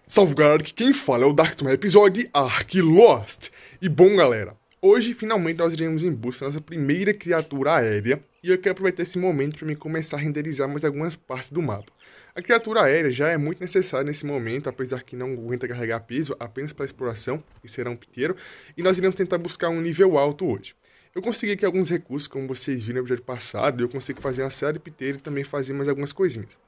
Salve galera, aqui quem fala é o Darkstorm, episódio de Ark Lost. E bom galera, hoje finalmente nós iremos em busca da nossa primeira criatura aérea. E eu quero aproveitar esse momento para me começar a renderizar mais algumas partes do mapa. A criatura aérea já é muito necessária nesse momento, apesar que não aguenta carregar peso, apenas para exploração e será um piteiro. E nós iremos tentar buscar um nível alto hoje. Eu consegui aqui alguns recursos, como vocês viram no episódio passado, e eu consigo fazer uma série de piteiro e também fazer mais algumas coisinhas.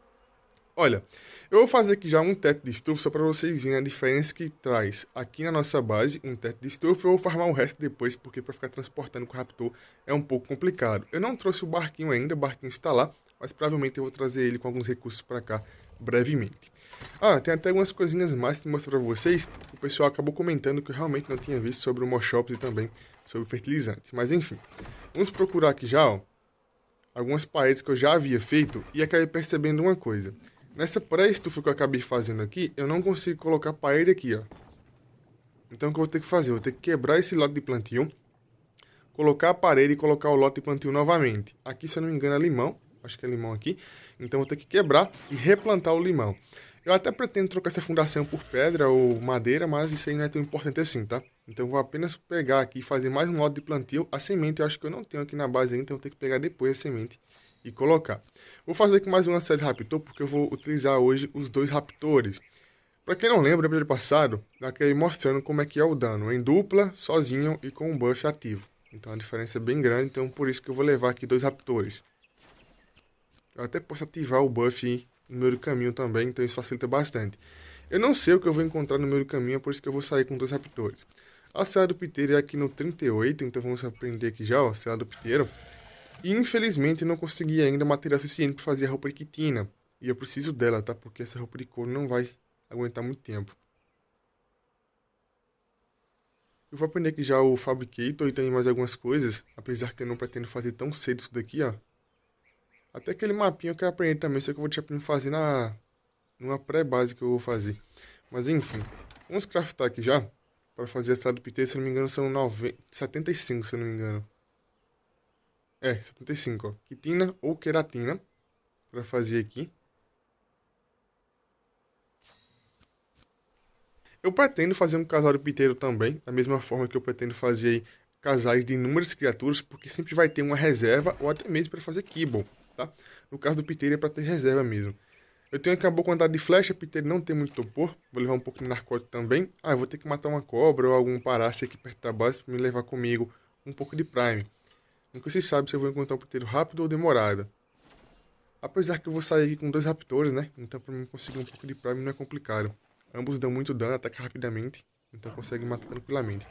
Olha, eu vou fazer aqui já um teto de estufa só para vocês verem a diferença que traz aqui na nossa base um teto de estufa. Eu vou farmar o resto depois, porque para ficar transportando com o Raptor é um pouco complicado. Eu não trouxe o barquinho ainda, o barquinho está lá, mas provavelmente eu vou trazer ele com alguns recursos para cá brevemente. Ah, tem até algumas coisinhas mais que mostrar para vocês. O pessoal acabou comentando que eu realmente não tinha visto sobre o Moshops e também sobre o fertilizante. Mas enfim, vamos procurar aqui já, ó, algumas paredes que eu já havia feito e acabei percebendo uma coisa. Nessa pré-estufa que eu acabei fazendo aqui, eu não consigo colocar parede aqui, ó. Então o que eu vou ter que fazer? Eu vou ter que quebrar esse lote de plantio, colocar a parede e colocar o lote de plantio novamente. Aqui, se eu não me engano, é limão. Acho que é limão aqui. Então vou ter que quebrar e replantar o limão. Eu até pretendo trocar essa fundação por pedra ou madeira, mas isso aí não é tão importante assim, tá? Então eu vou apenas pegar aqui e fazer mais um lote de plantio. A semente eu acho que eu não tenho aqui na base ainda, então eu vou ter que pegar depois a semente e colocar. Vou fazer aqui mais uma série de Raptor, porque eu vou utilizar hoje os dois Raptors. Para quem não lembra, no episódio passado, eu acabei mostrando como é que é o dano em dupla, sozinho e com um buff ativo. Então a diferença é bem grande, então por isso que eu vou levar aqui dois Raptors. Eu até posso ativar o buff no meio do caminho também, então isso facilita bastante. Eu não sei o que eu vou encontrar no meio do caminho, por isso que eu vou sair com dois Raptors. A Serra do Piteiro é aqui no 38, então vamos aprender aqui já, ó, Serra do Piteiro. E infelizmente eu não consegui ainda material suficiente para fazer a roupa de quitina. E eu preciso dela, tá? Porque essa roupa de couro não vai aguentar muito tempo. Eu vou aprender aqui já o Fabricator e também mais algumas coisas. Apesar que eu não pretendo fazer tão cedo isso daqui, ó. Até aquele mapinha eu quero aprender também, só que eu vou deixar pra me fazer numa pré-base que eu vou fazer. Mas enfim, vamos craftar aqui já. Para fazer essa do PT, se eu não me engano, são 75, se eu não me engano. É, 75, ó. Quitina ou queratina. Para fazer aqui. Eu pretendo fazer um casal de piteiro também, da mesma forma que eu pretendo fazer aí casais de inúmeras criaturas, porque sempre vai ter uma reserva ou até mesmo para fazer kibble, tá? No caso do piteiro é para ter reserva mesmo. Eu tenho aqui uma boa quantidade de flecha, piteiro não tem muito topor, vou levar um pouco de narcótico também. Ah, eu vou ter que matar uma cobra ou algum parácia aqui perto da base para me levar comigo um pouco de prime. Nunca se sabe se eu vou encontrar um piteiro rápido ou demorado. Apesar que eu vou sair aqui com dois raptores, né? Então para mim conseguir um pouco de prime não é complicado. Ambos dão muito dano, atacam rapidamente, então consegue matar tranquilamente.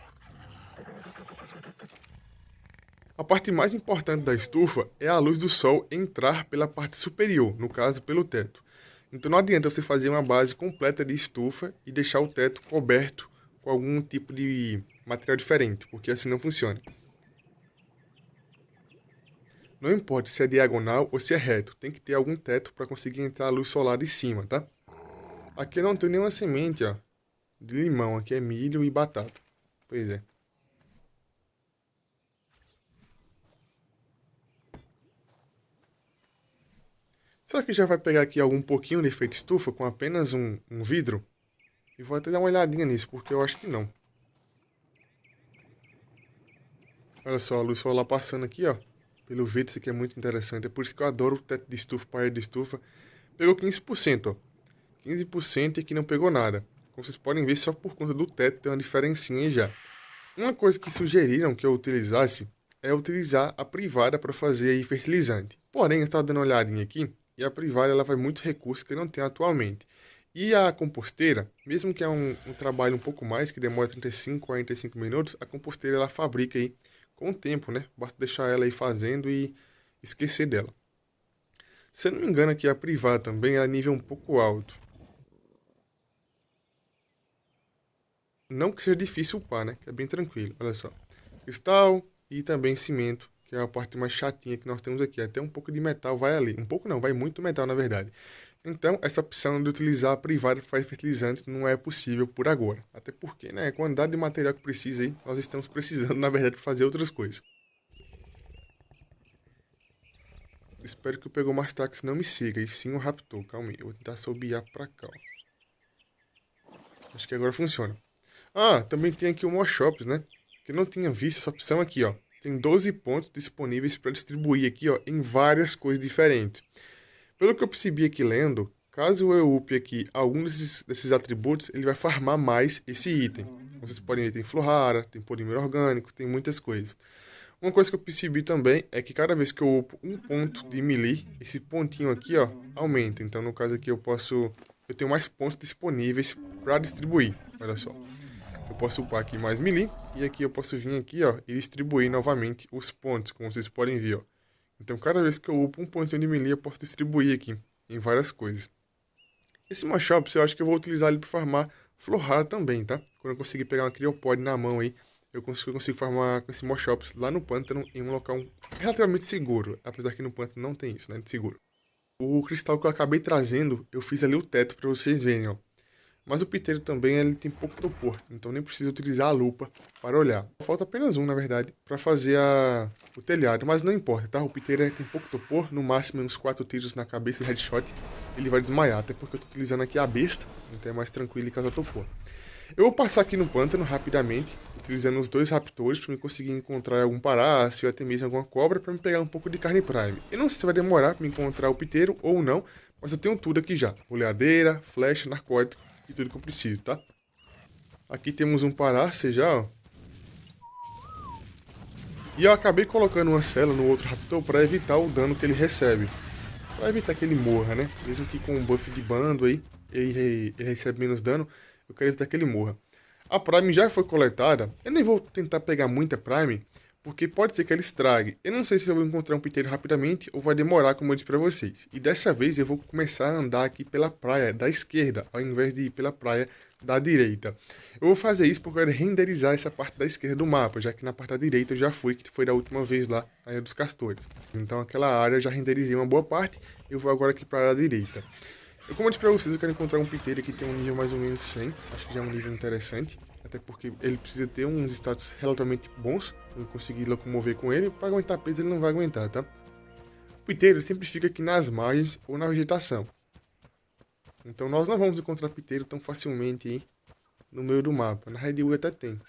A parte mais importante da estufa é a luz do sol entrar pela parte superior, no caso pelo teto. Então não adianta você fazer uma base completa de estufa e deixar o teto coberto com algum tipo de material diferente, porque assim não funciona. Não importa se é diagonal ou se é reto, tem que ter algum teto para conseguir entrar a luz solar de cima, tá? Aqui eu não tenho nenhuma semente, ó, de limão, aqui é milho e batata. Pois é. Será que já vai pegar aqui algum pouquinho de efeito estufa com apenas um vidro? E vou até dar uma olhadinha nisso, porque eu acho que não. Olha só, a luz solar passando aqui, ó. Pelo vidro, isso aqui é muito interessante. É por isso que eu adoro o teto de estufa, parede de estufa. Pegou 15%, ó. 15% e aqui não pegou nada. Como vocês podem ver, só por conta do teto tem uma diferencinha já. Uma coisa que sugeriram que eu utilizasse é utilizar a privada para fazer aí fertilizante. Porém, eu estava dando uma olhadinha aqui e a privada ela vai muito recurso que eu não tenho atualmente. E a composteira, mesmo que é um trabalho um pouco mais, que demora 35, 45 minutos, a composteira ela fabrica aí com o tempo, né? Basta deixar ela aí fazendo e esquecer dela. Se eu não me engano aqui a privada também é nível um pouco alto. Não que seja difícil upar, né? Que é bem tranquilo, olha só. Cristal e também cimento, que é a parte mais chatinha que nós temos aqui. Até um pouco de metal vai ali. Um pouco não, vai muito metal na verdade. Então, essa opção de utilizar a privada para fazer fertilizantes não é possível por agora. Até porque, né, a quantidade de material que precisa aí, nós estamos precisando, na verdade, para fazer outras coisas. Espero que o Pegou Mais Táxi não me siga, e sim o Raptor. Calma aí, eu vou tentar assobiar pra cá, ó. Acho que agora funciona. Ah, também tem aqui o Moshops, né? Que eu não tinha visto essa opção aqui, ó. Tem 12 pontos disponíveis para distribuir aqui, ó, em várias coisas diferentes. Pelo que eu percebi aqui lendo, caso eu upe aqui algum desses atributos, ele vai farmar mais esse item. Como vocês podem ver, tem flor rara, tem polímero orgânico, tem muitas coisas. Uma coisa que eu percebi também é que cada vez que eu upo um ponto de melee, esse pontinho aqui, ó, aumenta. Então, no caso aqui, eu tenho mais pontos disponíveis para distribuir. Olha só. Eu posso upar aqui mais melee, e aqui eu posso vir aqui, ó, e distribuir novamente os pontos, como vocês podem ver, ó. Então, cada vez que eu upo um pontinho de melee, eu posso distribuir aqui em várias coisas. Esse Mashops, eu acho que eu vou utilizar ele para farmar flor rara também, tá? Quando eu conseguir pegar uma Criopod na mão aí, eu consigo farmar com esse Mashops lá no pântano em um local relativamente seguro. Apesar que no pântano não tem isso, né? De seguro. O cristal que eu acabei trazendo, eu fiz ali o teto para vocês verem, ó. Mas o piteiro também ele tem pouco topor, então nem precisa utilizar a lupa para olhar. Falta apenas um, na verdade, para fazer o telhado, mas não importa, tá? O piteiro tem pouco topor, no máximo uns 4 tiros na cabeça e headshot, ele vai desmaiar, até porque eu tô utilizando aqui a besta, então é mais tranquilo e causar topor. Eu vou passar aqui no pântano rapidamente, utilizando os 2 raptores para me conseguir encontrar algum parácio ou até mesmo alguma cobra para me pegar um pouco de carne prime. Eu não sei se vai demorar para me encontrar o piteiro ou não, mas eu tenho tudo aqui já. Boleadeira, flecha, narcótico e tudo que eu preciso, tá? Aqui temos um parácio já, ó. E eu acabei colocando uma cela no outro raptor para evitar o dano que ele recebe. Para evitar que ele morra, né? Mesmo que com um buff de bando aí, ele recebe menos dano, eu quero evitar que ele morra. A Prime já foi coletada, eu nem vou tentar pegar muita Prime, porque pode ser que ela estrague. Eu não sei se eu vou encontrar um piteiro rapidamente ou vai demorar, como eu disse para vocês. E dessa vez eu vou começar a andar aqui pela praia da esquerda, ao invés de ir pela praia da direita. Eu vou fazer isso porque eu quero renderizar essa parte da esquerda do mapa, já que na parte da direita eu já fui, que foi da última vez lá, na Ilha dos Castores. Então aquela área eu já renderizei uma boa parte, eu vou agora aqui para a área da direita. Como eu disse pra vocês, eu quero encontrar um piteiro que tem um nível mais ou menos 100. Acho que já é um nível interessante. Até porque ele precisa ter uns status relativamente bons para eu conseguir locomover com ele. Para aguentar peso ele não vai aguentar, tá? O piteiro sempre fica aqui nas margens ou na vegetação. Então nós não vamos encontrar piteiro tão facilmente aí no meio do mapa. Na Redwood até tem.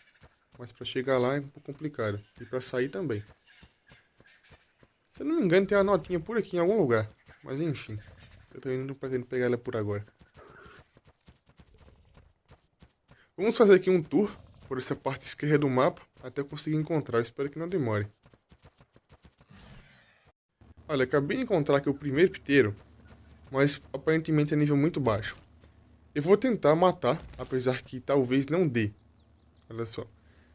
Mas para chegar lá é um pouco complicado. E para sair também. Se eu não me engano tem uma notinha por aqui em algum lugar. Mas enfim. Eu também não pretendo pegar ela por agora. Vamos fazer aqui um tour por essa parte esquerda do mapa até eu conseguir encontrar. Eu espero que não demore. Olha, acabei de encontrar aqui o primeiro piteiro, mas aparentemente é nível muito baixo. Eu vou tentar matar, apesar que talvez não dê. Olha só.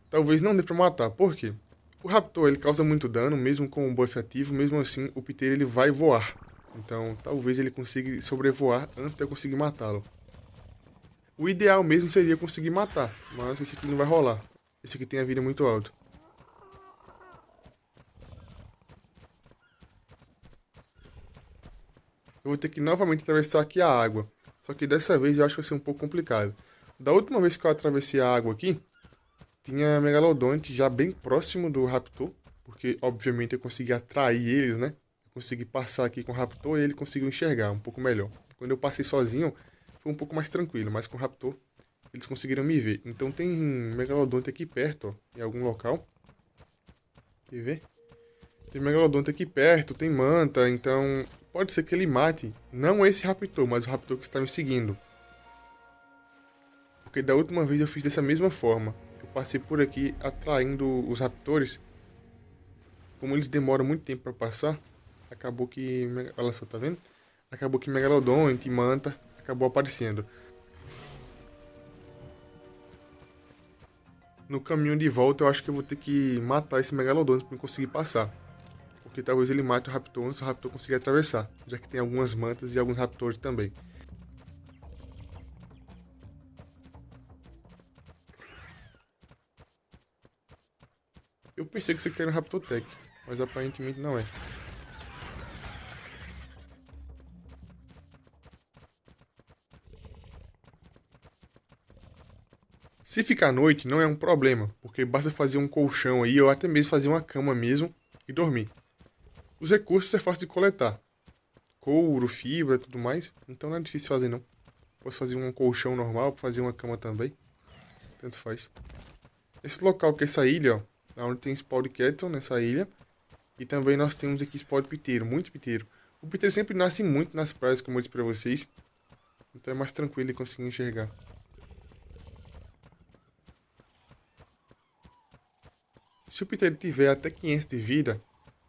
Talvez não dê pra matar. Por quê? O Raptor ele causa muito dano, mesmo com o buff ativo. Mesmo assim, o piteiro ele vai voar. Então, talvez ele consiga sobrevoar antes de eu conseguir matá-lo. O ideal mesmo seria conseguir matar, mas esse aqui não vai rolar. Esse aqui tem a vida muito alta. Eu vou ter que novamente atravessar aqui a água. Só que dessa vez eu acho que vai ser um pouco complicado. Da última vez que eu atravessei a água aqui, tinha Megalodonte já bem próximo do Raptor. Porque, obviamente, eu consegui atrair eles, né? Consegui passar aqui com o Raptor e ele conseguiu enxergar um pouco melhor. Quando eu passei sozinho, foi um pouco mais tranquilo, mas com o Raptor eles conseguiram me ver. Então tem Megalodonte aqui perto, ó, em algum local. Quer ver? Tem Megalodonte aqui perto, tem Manta, então pode ser que ele mate, não esse Raptor, mas o Raptor que está me seguindo. Porque da última vez eu fiz dessa mesma forma. Eu passei por aqui atraindo os Raptors. Como eles demoram muito tempo para passar, acabou que... Olha só, tá vendo? Acabou que Megalodonte e Manta acabou aparecendo. No caminho de volta eu acho que eu vou ter que matar esse Megalodonte para conseguir passar. Porque talvez ele mate o Raptor antes do Raptor conseguir atravessar. Já que tem algumas mantas e alguns Raptors também. Eu pensei que isso aqui era um Raptortech, mas aparentemente não é. Se ficar à noite, não é um problema, porque basta fazer um colchão aí, ou até mesmo fazer uma cama mesmo, e dormir. Os recursos é fácil de coletar. Couro, fibra e tudo mais, então não é difícil fazer não. Posso fazer um colchão normal, fazer uma cama também. Tanto faz. Esse local que é essa ilha, ó, onde tem spawn de Kettle nessa ilha. E também nós temos aqui spawn de piteiro, muito piteiro. O piteiro sempre nasce muito nas praias, como eu disse pra vocês. Então é mais tranquilo de conseguir enxergar. Se o piteiro tiver até 500 de vida,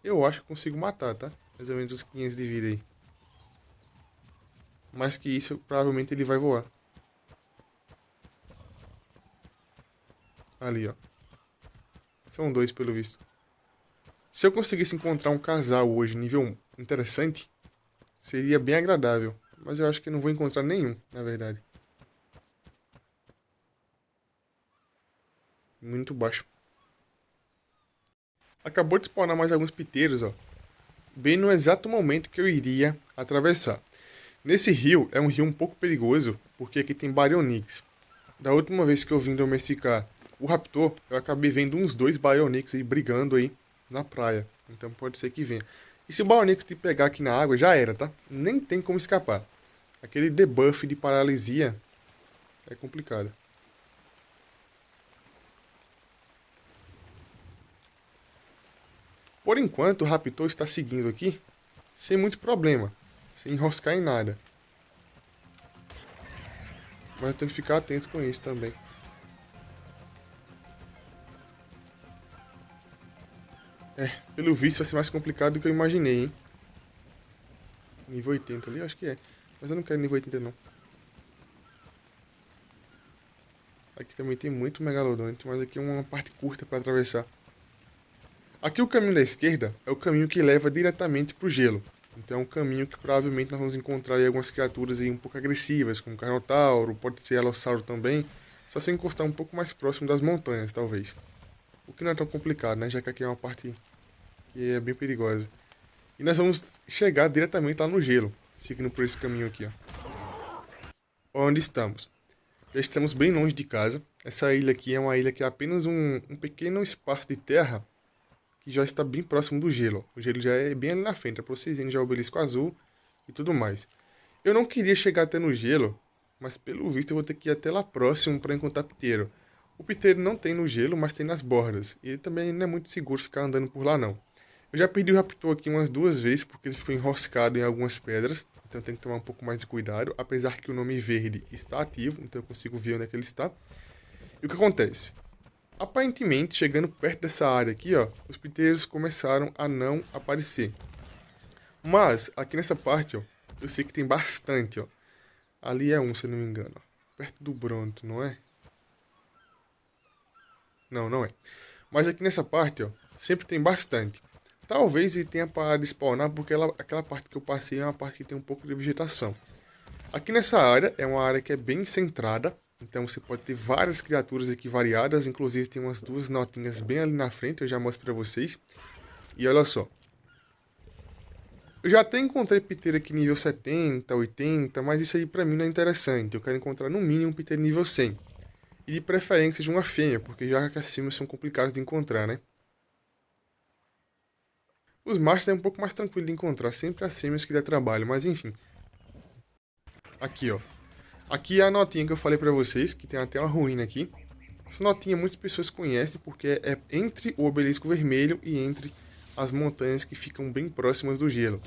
eu acho que consigo matar, tá? Mais ou menos uns 500 de vida aí. Mais que isso, provavelmente ele vai voar. Ali, ó. São dois, pelo visto. Se eu conseguisse encontrar um casal hoje, nível interessante, seria bem agradável. Mas eu acho que não vou encontrar nenhum, na verdade. Muito baixo. Acabou de spawnar mais alguns piteiros, ó. Bem no exato momento que eu iria atravessar. Nesse rio, é um rio um pouco perigoso, porque aqui tem Baryonyx. Da última vez que eu vim domesticar o Raptor, eu acabei vendo uns 2 Baryonyx aí brigando aí na praia. Então pode ser que venha. E se o Baryonyx te pegar aqui na água, já era, tá? Nem tem como escapar. Aquele debuff de paralisia é complicado. Por enquanto, o Raptor está seguindo aqui sem muito problema, sem enroscar em nada. Mas eu tenho que ficar atento com isso também. Pelo visto vai ser mais complicado do que eu imaginei, hein? Nível 80 ali, acho que é. Mas eu não quero nível 80 não. Aqui também tem muito megalodonte, mas aqui é uma parte curta para atravessar. Aqui o caminho da esquerda é o caminho que leva diretamente para o gelo. Então é um caminho que provavelmente nós vamos encontrar aí algumas criaturas aí um pouco agressivas, como Carnotauro, pode ser Alossauro também. Só se encostar um pouco mais próximo das montanhas, talvez. O que não é tão complicado, né? Já que aqui é uma parte que é bem perigosa. E nós vamos chegar diretamente lá no gelo, seguindo por esse caminho aqui, ó. Onde estamos? Já estamos bem longe de casa. Essa ilha aqui é uma ilha que é apenas um pequeno espaço de terra que já está bem próximo do gelo. O gelo já é bem ali na frente, é pra vocês verem já o obelisco azul e tudo mais. Eu não queria chegar até no gelo, mas pelo visto eu vou ter que ir até lá próximo para encontrar piteiro. O piteiro não tem no gelo, mas tem nas bordas. E ele também não é muito seguro ficar andando por lá não. Eu já perdi o raptor aqui umas 2 vezes porque ele ficou enroscado em algumas pedras. Então tem que tomar um pouco mais de cuidado. Apesar que o nome verde está ativo, então eu consigo ver onde é que ele está. E o que acontece? Aparentemente, chegando perto dessa área aqui, ó, os piteiros começaram a não aparecer. Mas, aqui nessa parte, ó, eu sei que tem bastante, ó. Ali é um, se eu não me engano, ó. Perto do Bronto, não é? Não, não é. Mas aqui nessa parte, ó, sempre tem bastante. Talvez ele tenha parado de spawnar porque aquela parte que eu passei é uma parte que tem um pouco de vegetação. Aqui nessa área é uma área que é bem centrada, então você pode ter várias criaturas aqui variadas, inclusive tem umas 2 notinhas bem ali na frente, eu já mostro pra vocês. E olha só. Eu já até encontrei piteiro aqui nível 70, 80, mas isso aí pra mim não é interessante. Eu quero encontrar no mínimo um piteiro nível 100. E de preferência de uma fêmea, porque já que as fêmeas são complicadas de encontrar, né? Os machos é um pouco mais tranquilo de encontrar, sempre as fêmeas que dá trabalho, mas enfim. Aqui, ó. Aqui é a notinha que eu falei pra vocês, que tem até uma ruína aqui. Essa notinha muitas pessoas conhecem porque é entre o obelisco vermelho e entre as montanhas que ficam bem próximas do gelo.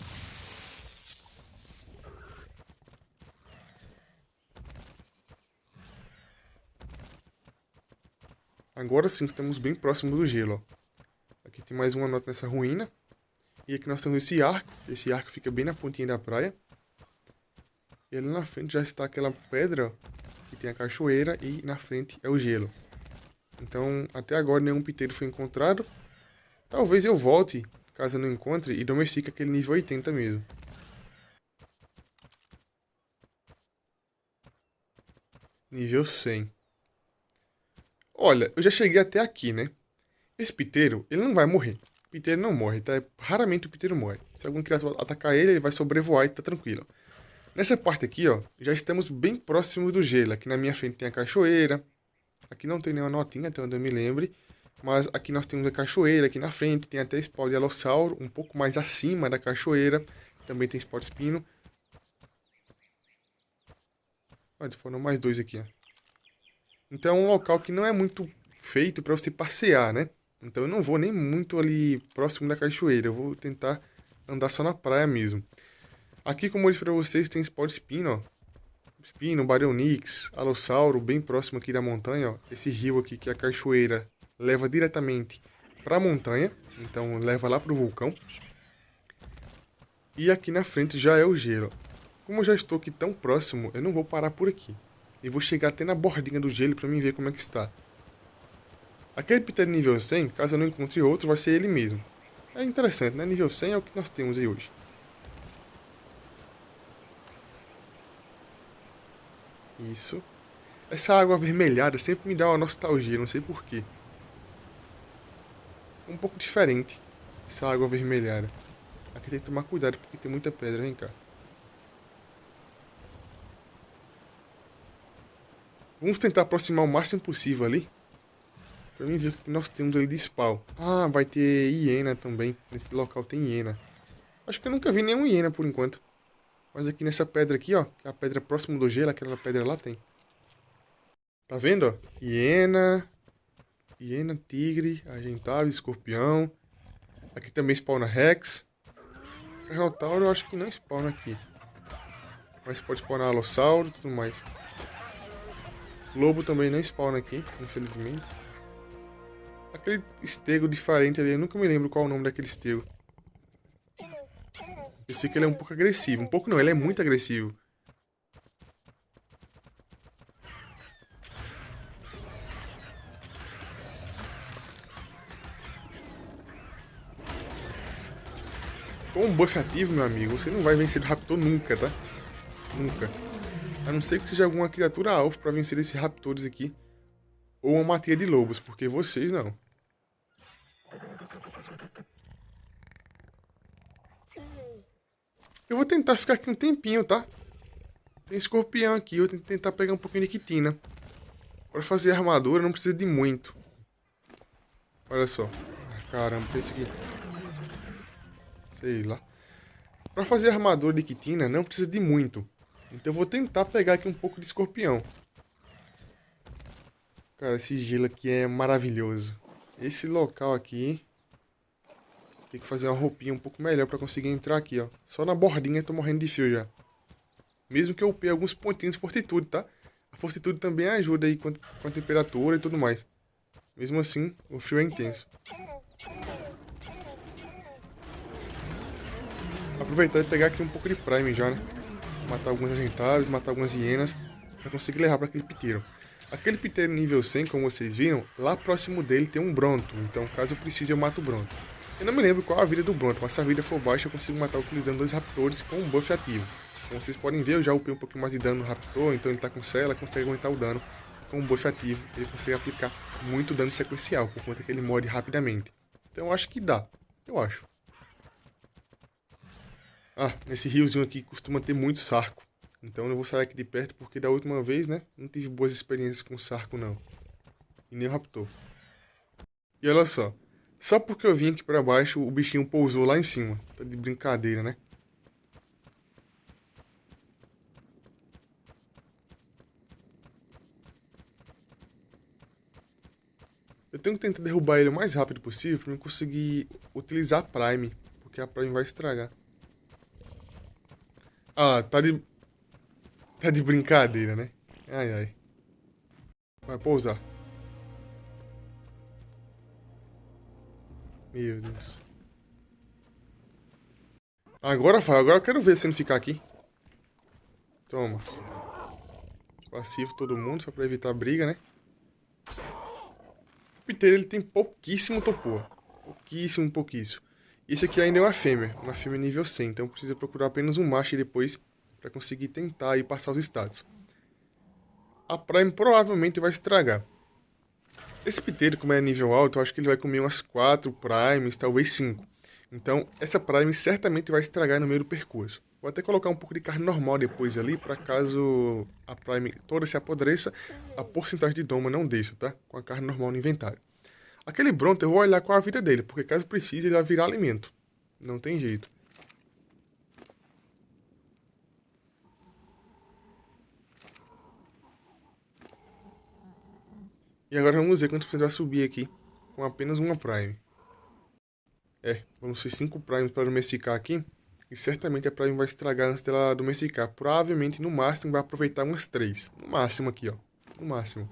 Agora sim estamos bem próximos do gelo, ó. Aqui tem mais uma nota nessa ruína. E aqui nós temos esse arco. Esse arco fica bem na pontinha da praia. E ali na frente já está aquela pedra, ó, que tem a cachoeira e na frente é o gelo. Então, até agora nenhum piteiro foi encontrado. Talvez eu volte, caso eu não encontre, e domestique aquele nível 80 mesmo. Nível 100. Olha, eu já cheguei até aqui, né? Esse piteiro, ele não vai morrer. O piteiro não morre, tá? Raramente o piteiro morre. Se algum criatura atacar ele, ele vai sobrevoar e tá tranquilo. Nessa parte aqui, ó, já estamos bem próximos do gelo. Aqui na minha frente tem a cachoeira. Aqui não tem nenhuma notinha, até onde eu me lembre. Mas aqui nós temos a cachoeira, aqui na frente tem até spawn de alossauro, um pouco mais acima da cachoeira. Também tem spawn de espino. Olha, spawnou mais 2 aqui, ó. Então é um local que não é muito feito para você passear, né? Então eu não vou nem muito ali próximo da cachoeira. Eu vou tentar andar só na praia mesmo. Aqui, como eu disse pra vocês, tem Spawn Spino, ó. Spino, Baryonyx, Alossauro, bem próximo aqui da montanha, ó. Esse rio aqui, que é a cachoeira, leva diretamente pra montanha. Então leva lá pro vulcão. E aqui na frente já é o gelo. Como eu já estou aqui tão próximo, eu não vou parar por aqui. E vou chegar até na bordinha do gelo pra mim ver como é que está. Aquele Piter nível 100, caso eu não encontre outro, vai ser ele mesmo. É interessante, né? Nível 100 é o que nós temos aí hoje. Isso. Essa água avermelhada sempre me dá uma nostalgia, não sei porquê. Um pouco diferente, essa água avermelhada. Aqui tem que tomar cuidado porque tem muita pedra, vem cá. Vamos tentar aproximar o máximo possível ali. Pra mim ver o que nós temos ali de spawn. Ah, vai ter hiena também. Nesse local tem hiena. Acho que eu nunca vi nenhum hiena por enquanto. Mas aqui nessa pedra aqui, ó. Que é a pedra próxima do gelo, aquela pedra lá tem. Tá vendo, ó? Hiena. Hiena, tigre, argentavis, escorpião. Aqui também spawna Rex. Carnotauro eu acho que não spawna aqui. Mas pode spawnar Alossauro e tudo mais. Lobo também não spawna aqui, infelizmente. Aquele estego diferente ali, eu nunca me lembro qual é o nome daquele estego. Eu sei que ele é um pouco agressivo. Um pouco não, ele é muito agressivo. Com um buff ativo, meu amigo, você não vai vencer o Raptor nunca, tá? Nunca. A não ser que seja alguma criatura alvo pra vencer esses Raptors aqui. Ou uma matilha de lobos, porque vocês não. Eu vou tentar ficar aqui um tempinho, tá? Tem escorpião aqui, eu tenho que tentar pegar um pouquinho de quitina. Para fazer armadura não precisa de muito. Olha só. Caramba, tem esse aqui. Sei lá. Para fazer armadura de quitina não precisa de muito. Então eu vou tentar pegar aqui um pouco de escorpião. Cara, esse gelo aqui é maravilhoso. Esse local aqui... Tem que fazer uma roupinha um pouco melhor para conseguir entrar aqui, ó. Só na bordinha eu tô morrendo de frio já. Mesmo que eu upei alguns pontinhos de fortitude, tá? A fortitude também ajuda aí com a temperatura e tudo mais. Mesmo assim, o frio é intenso. Aproveitar e pegar aqui um pouco de Prime já, né? Matar alguns argentáveis, matar algumas hienas, pra conseguir levar para aquele piteiro. Aquele piteiro nível 100, como vocês viram, lá próximo dele tem um Bronto. Então, caso eu precise, eu mato o Bronto. Eu não me lembro qual a vida do Bronto, mas se a vida for baixa, eu consigo matar utilizando 2 Raptors com um buff ativo. Como vocês podem ver, eu já upei um pouquinho mais de dano no Raptor, então ele tá com cela, consegue aguentar o dano. Com um buff ativo, ele consegue aplicar muito dano sequencial, por conta que ele morre rapidamente. Então eu acho que dá. Eu acho. Ah, nesse riozinho aqui costuma ter muito sarco. Então eu não vou sair aqui de perto, porque da última vez, né, não tive boas experiências com sarco, não. E nem o Raptor. E olha só. Só porque eu vim aqui pra baixo, o bichinho pousou lá em cima. Tá de brincadeira, né? Eu tenho que tentar derrubar ele o mais rápido possível pra eu conseguir utilizar a Prime. Porque a Prime vai estragar. Ah, tá de brincadeira, né? Ai, ai. Vai pousar. Meu Deus. Agora vai, agora eu quero ver se ele ficar aqui. Toma. Passivo todo mundo, só pra evitar briga, né? O piteiro ele tem pouquíssimo topor. Pouquíssimo, pouquíssimo. Esse aqui ainda é uma fêmea nível 100, então precisa procurar apenas um macho depois para conseguir tentar aí passar os status. A Prime provavelmente vai estragar. Esse piteiro, como é nível alto, eu acho que ele vai comer umas 4 Primes, talvez 5. Então, essa Prime certamente vai estragar no meio do percurso. Vou até colocar um pouco de carne normal depois ali, para caso a Prime toda se apodreça, a porcentagem de doma não desça, tá? Com a carne normal no inventário. Aquele Bronto eu vou olhar qual a vida dele, porque caso precise ele vai virar alimento. Não tem jeito. E agora vamos ver quantos por cento vai subir aqui com apenas uma Prime. Vamos ser 5 Primes para domesticar aqui. E certamente a Prime vai estragar antes dela domesticar. Provavelmente, no máximo, vai aproveitar umas 3. No máximo aqui, ó. No máximo.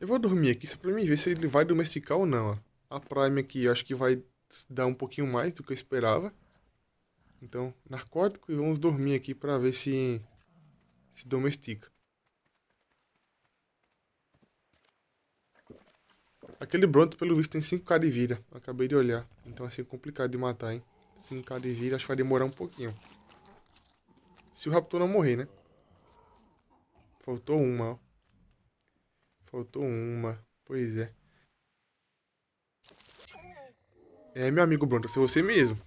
Eu vou dormir aqui só pra mim ver se ele vai domesticar ou não, ó. A Prime aqui eu acho que vai dar um pouquinho mais do que eu esperava. Então, narcótico, e vamos dormir aqui pra ver se domestica. Aquele Bronto, pelo visto, tem 5k de vida. Eu acabei de olhar. Então, assim, complicado de matar, hein? 5k de vida, acho que vai demorar um pouquinho. Se o Raptor não morrer, né? Faltou uma, ó. Faltou uma. Pois é. É, meu amigo Bronto, é você mesmo.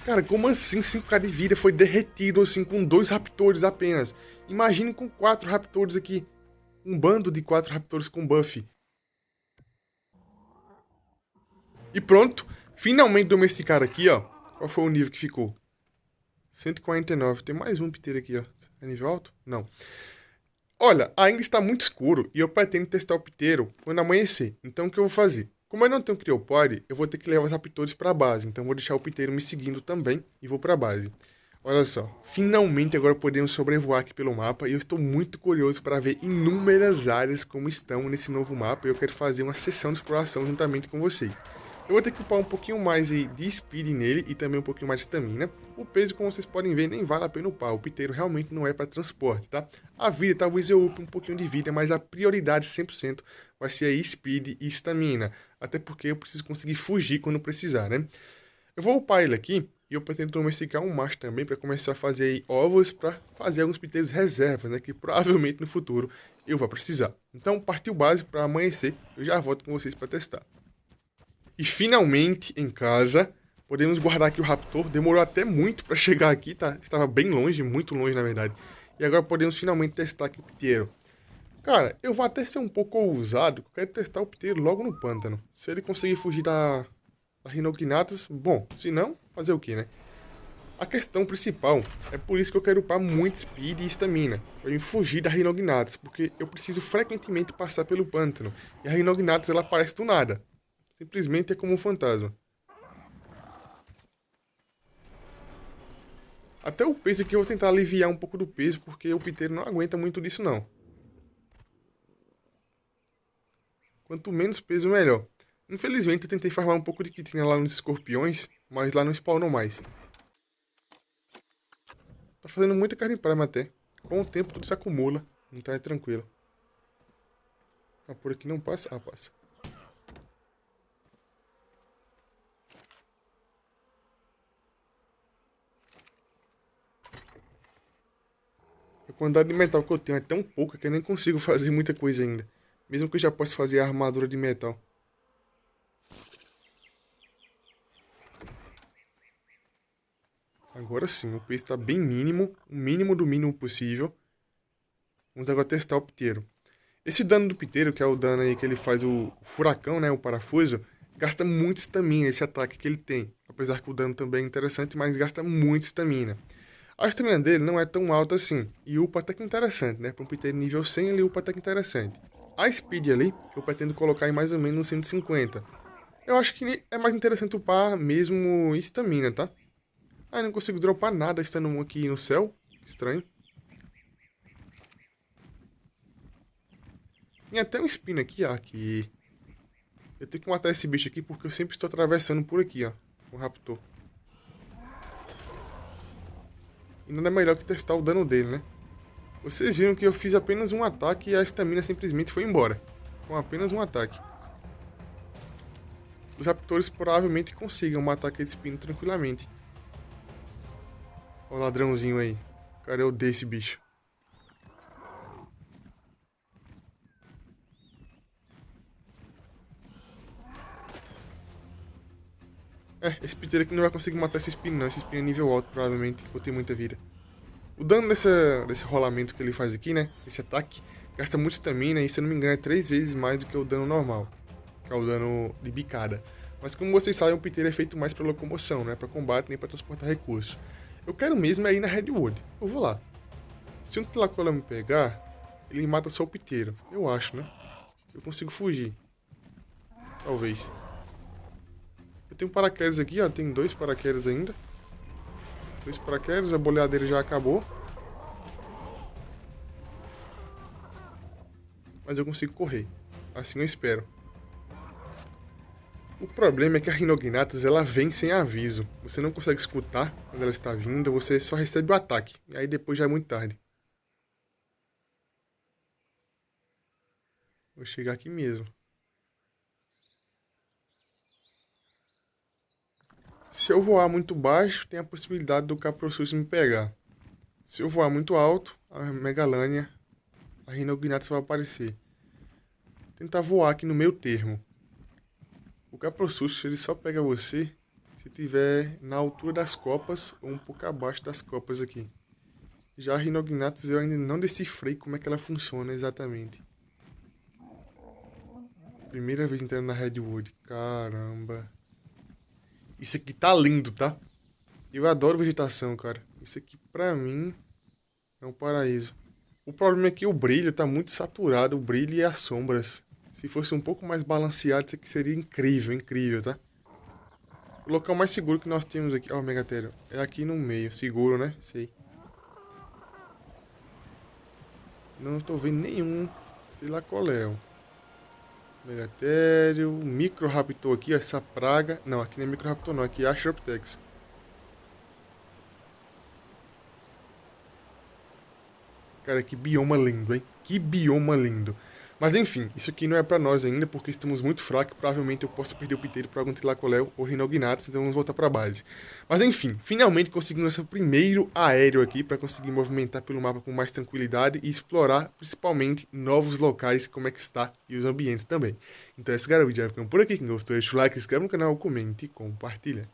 Cara, como assim 5k de vida foi derretido assim com 2 Raptors apenas? Imagine com 4 Raptors aqui. Um bando de 4 Raptors com buff. E pronto, finalmente domesticaram aqui, ó. Qual foi o nível que ficou? 149. Tem mais um piteiro aqui, ó. É nível alto? Não. Olha, ainda está muito escuro e eu pretendo testar o piteiro quando amanhecer. Então o que eu vou fazer? Como eu não tenho Criopod, eu vou ter que levar os raptores para a base. Então eu vou deixar o piteiro me seguindo também e vou para a base. Olha só, finalmente agora podemos sobrevoar aqui pelo mapa e eu estou muito curioso para ver inúmeras áreas como estão nesse novo mapa e eu quero fazer uma sessão de exploração juntamente com vocês. Eu vou ter que upar um pouquinho mais de speed nele e também um pouquinho mais de stamina. O peso, como vocês podem ver, nem vale a pena upar. O piteiro realmente não é para transporte, tá? A vida, talvez eu upe um pouquinho de vida, mas a prioridade 100% vai ser aí speed e stamina. Até porque eu preciso conseguir fugir quando precisar, né? Eu vou upar ele aqui e eu pretendo domesticar um macho também para começar a fazer aí ovos para fazer alguns piteiros reservas, né? Que provavelmente no futuro eu vou precisar. Então, partiu base para amanhecer. Eu já volto com vocês para testar. E finalmente, em casa, podemos guardar aqui o Raptor. Demorou até muito para chegar aqui, tá? Estava bem longe, muito longe, na verdade. E agora podemos finalmente testar aqui o piteiro. Cara, eu vou até ser um pouco ousado, porque eu quero testar o piteiro logo no pântano. Se ele conseguir fugir da Rhinognathus, bom. Se não, fazer o que, né? A questão principal é por isso que eu quero upar muito speed e stamina, para eu fugir da Rhinognathus, porque eu preciso frequentemente passar pelo pântano. E a Rhinognathus, ela aparece do nada. Simplesmente é como um fantasma. Até o peso aqui eu vou tentar aliviar um pouco do peso, porque o piteiro não aguenta muito disso não. Quanto menos peso, melhor. Infelizmente eu tentei farmar um pouco de quitina lá nos escorpiões, mas lá não spawnam mais. Tá fazendo muita carne prime até. Com o tempo tudo se acumula, então é tranquilo. Ah, por aqui não passa? Ah, passa. A quantidade de metal que eu tenho é tão pouca que eu nem consigo fazer muita coisa ainda. Mesmo que eu já possa fazer a armadura de metal. Agora sim, o peso está bem mínimo. O mínimo do mínimo possível. Vamos agora testar o piteiro. Esse dano do piteiro, que é o dano aí que ele faz o furacão, né, o parafuso, gasta muito estamina esse ataque que ele tem. Apesar que o dano também é interessante, mas gasta muito estamina. A estamina dele não é tão alta assim, e upa até que interessante, né? Para um piteiro nível 100, ele upa até que interessante. A speed ali, eu pretendo colocar em mais ou menos 150. Eu acho que é mais interessante upar mesmo estamina, tá? Ah, não consigo dropar nada estando aqui no céu. Estranho. Tem até um espino aqui, ó. Aqui. Eu tenho que matar esse bicho aqui porque eu sempre estou atravessando por aqui, ó. O raptor. E nada melhor que testar o dano dele, né? Vocês viram que eu fiz apenas um ataque e a estamina simplesmente foi embora. Com apenas um ataque. Os raptores provavelmente consigam matar aquele espino tranquilamente. Olha o ladrãozinho aí. Cara, eu odeio esse bicho. Esse piteiro aqui não vai conseguir matar esse espino não. Esse espino é nível alto, provavelmente. Vou ter muita vida. O dano desse rolamento que ele faz aqui, né? Esse ataque, gasta muito estamina e, se eu não me engano, é 3 vezes mais do que o dano normal, que é o dano de bicada. Mas como vocês sabem, o piteiro é feito mais para locomoção, não é para combate nem para transportar recursos. Eu quero mesmo é ir na Redwood. Eu vou lá. Se um Tlacola me pegar, ele mata só o piteiro. Eu acho, né? Eu consigo fugir. Talvez. Eu tenho paraquedas aqui, ó. Tem 2 paraquedas ainda. 2 paraquedas, a boleadeira já acabou. Mas eu consigo correr. Assim eu espero. O problema é que a Rhinognathus, ela vem sem aviso. Você não consegue escutar quando ela está vindo, você só recebe o ataque. E aí depois já é muito tarde. Vou chegar aqui mesmo. Se eu voar muito baixo, tem a possibilidade do Caprossus me pegar. Se eu voar muito alto, a Megalania, a Rhinognathus vai aparecer. Vou tentar voar aqui no meio termo. O Caprossus, ele só pega você se tiver na altura das copas ou um pouco abaixo das copas aqui. Já a Rhinognathus eu ainda não decifrei como é que ela funciona exatamente. Primeira vez entrando na Redwood. Caramba. Isso aqui tá lindo, tá? Eu adoro vegetação, cara. Isso aqui pra mim é um paraíso. O problema é que o brilho tá muito saturado, o brilho e as sombras. Se fosse um pouco mais balanceado, isso aqui seria incrível, incrível, tá? O local mais seguro que nós temos aqui... Ó, oh, Megatherium. É aqui no meio. Seguro, né? Sei. Não estou vendo nenhum Tlacoléu. Megatherium. Microraptor aqui, ó. Essa praga... Não, aqui não é Microraptor não. Aqui é Archaeopteryx. Cara, que bioma lindo, hein? Que bioma lindo. Mas enfim, isso aqui não é pra nós ainda, porque estamos muito fracos. Provavelmente eu possa perder o piteiro pra algum Tlacoléu ou Rhinognathus, então vamos voltar pra base. Mas enfim, finalmente conseguimos nosso primeiro aéreo aqui, pra conseguir movimentar pelo mapa com mais tranquilidade e explorar, principalmente, novos locais, como é que está, e os ambientes também. Então esse cara, o vídeo vai ficando por aqui. Quem gostou, deixa o like, se inscreve no canal, comente e compartilha.